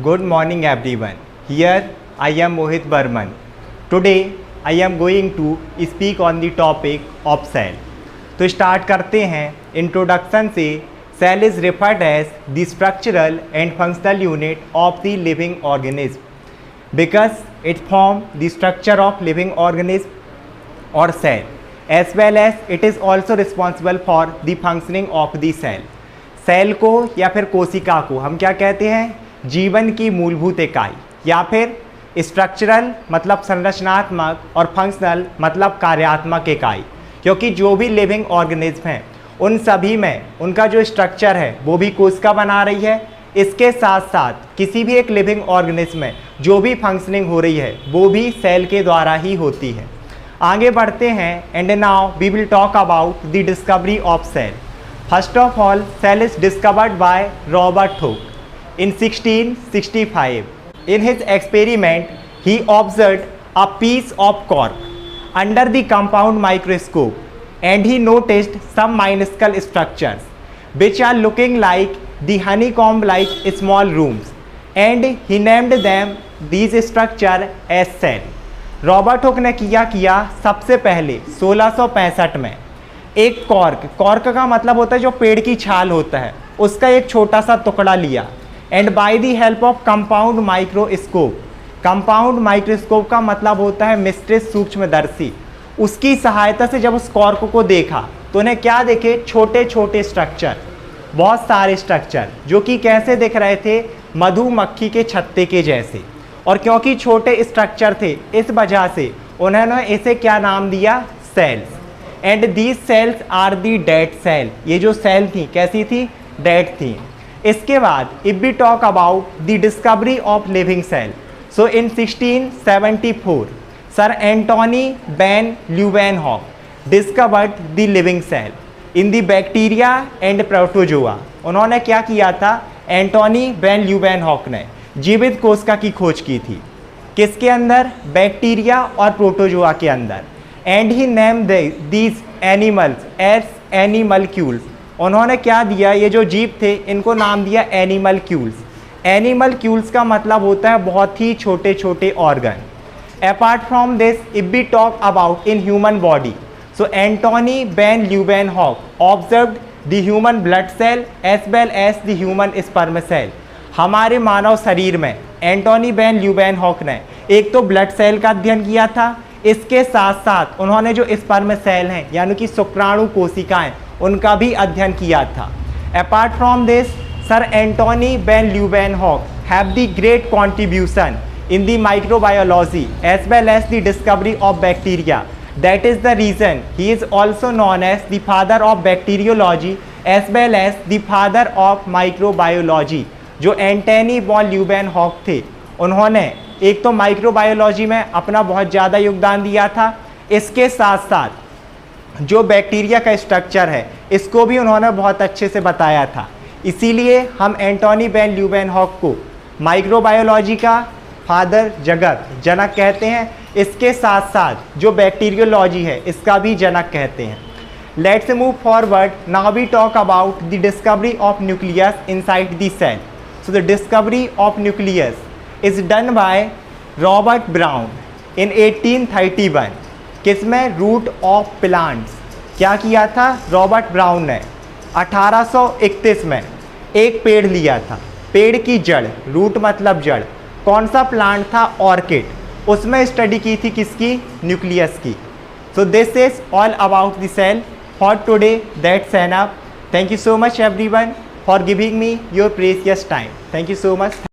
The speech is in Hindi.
Good morning everyone. Here I am Mohit Burman. Today I am going to speak on the topic of cell. तो स्टार्ट करते हैं इंट्रोडक्शन से. Cell is referred as the structural and functional unit of the living organism because it form the structure of living organism or cell as well as it is also responsible for the functioning of the cell. Cell को या फिर कोशिका को हम क्या कहते हैं? जीवन की मूलभूत इकाई, या फिर स्ट्रक्चरल मतलब संरचनात्मक और फंक्शनल मतलब कार्यात्मक इकाई. क्योंकि जो भी लिविंग ऑर्गेनिज्म हैं उन सभी में उनका जो स्ट्रक्चर है वो भी कोशिका बना रही है. इसके साथ साथ किसी भी एक लिविंग ऑर्गेनिज्म में जो भी फंक्शनिंग हो रही है वो भी सेल के द्वारा ही होती है. आगे बढ़ते हैं. And now we will talk about the discovery of cell. First of all, cell is discovered by Robert Hooke in 1665. In his experiment, he observed a piece of cork under the compound microscope and he noticed some minuscule structures which are looking like the honeycomb-like small rooms, and he named them these structure as cell. Robert Hooke ने किया सबसे पहले 1665 में एक कॉर्क का मतलब होता है जो पेड़ की छाल होता है, उसका एक छोटा सा टुकड़ा लिया and by the help of compound microscope. Compound microscope का मतलब होता है मिश्रित सूक्ष्मदर्शी. उसकी सहायता से जब उस कॉर्क को देखा तो उन्हें क्या देखे? छोटे छोटे स्ट्रक्चर, बहुत सारे स्ट्रक्चर जो कि कैसे दिख रहे थे? मधुमक्खी के छत्ते के जैसे. और क्योंकि छोटे स्ट्रक्चर थे इस वजह से उन्होंने इसे क्या नाम दिया? Cells. And these cells are the dead cell. ये जो सेल थी कैसी थी? डेड थी. इसके बाद if we talk about the discovery of living cell, so in 1674 sir Antonie van Leeuwenhoek discovered the living cell in the bacteria and protozoa. उन्होंने क्या किया था? एंटोनी वैन ल्यूवेनहॉक ने जीवित कोशिका की खोज की थी. किसके अंदर? बैक्टीरिया और प्रोटोजोआ के अंदर. And he name these animals as animalcules. उन्होंने क्या दिया? ये जो जीव थे इनको नाम दिया एनिमलक्यूल्स. एनिमलक्यूल्स का मतलब होता है बहुत ही छोटे छोटे organ. Apart from this if we talk about in human body, so Antonie van Leeuwenhoek observed the human blood cell as well as the human sperm cell. हमारे मानव शरीर में एंटोनी वैन ल्यूवेनहॉक ने एक तो ब्लड सेल का अध्ययन किया था, इसके साथ साथ उन्होंने जो स्पर्म सेल हैं यानी कि शुक्राणु कोशिकाएं उनका भी अध्ययन किया था. Apart from this sir Antonie van Leeuwenhoek have the great contribution in the microbiology as well as the discovery of bacteria. That is the reason he is also known as the father of bacteriology as well as the father of microbiology. जो एंटोनी वॉन ल्यूवेनहॉक थे उन्होंने एक तो माइक्रोबायोलॉजी में अपना बहुत ज़्यादा योगदान दिया था, इसके साथ साथ जो बैक्टीरिया का स्ट्रक्चर है इसको भी उन्होंने बहुत अच्छे से बताया था. इसीलिए हम एंटोनी वैन ल्यूवेनहॉक को माइक्रोबायोलॉजी का फादर जनक कहते हैं. इसके साथ साथ जो बैक्टीरियोलॉजी है इसका भी जनक कहते हैं. Let's move forward. Now we talk about the discovery of nucleus inside the cell. So the discovery of nucleus is done by Robert Brown in 1831. किसमें? Root of plants. क्या किया था? रॉबर्ट ब्राउन ने 1831 में एक पेड़ लिया था. पेड़ की जड़, रूट मतलब जड़. कौन सा प्लांट था? ऑर्किड. उसमें स्टडी की थी किसकी? न्यूक्लियस की. So this is all about the cell for today. That's enough. Thank you so much everyone for giving me your precious time. Thank you so much.